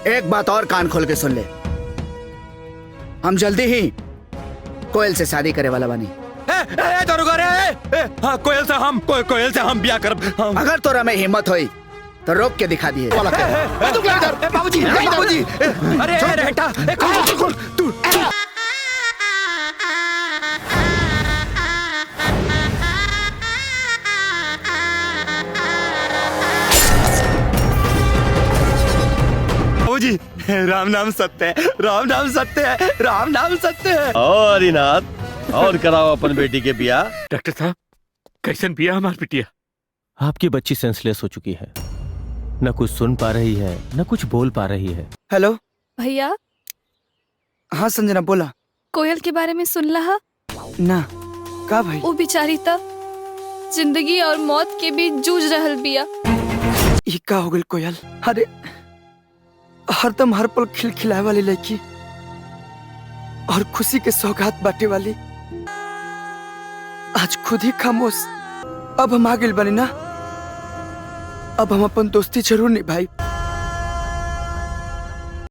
एक बात और कान खोल के सुन ले, हम जल्दी ही कोयल से शादी करे वाला बानी। कोयल से हम ब्याह करब। अगर तोरा में हिम्मत होई तो रोक के दिखा दिए। बाबूजी, बाबूजी, अरे हटा, तू बाबूजी, राम नाम सत्य है, राम नाम सत्य है, राम नाम सत्य है। और इनाद और कराओ अपन बेटी के बियाह। डॉक्टर साहब, कैसन पिया हमार बिटिया? आपकी बच्ची सेंसलेस हो चुकी है, न कुछ सुन पा रही है न कुछ बोल पा रही है। हेलो भैया, हाँ संजना बोला। कोयल के बारे में सुन लहा? ना का भाई? वो बेचारी तब जिंदगी और मौत के बीच जूझ रहल बिया। ये का हो गल कोयल? अरे हरदम हर पल खिलखिलाए वाली लड़की और खुशी के सौगात बांटे वाली आज खुद ही खामोश। अब हम आ गए बने ना, अब हम अपन दोस्ती जरूर निभाई।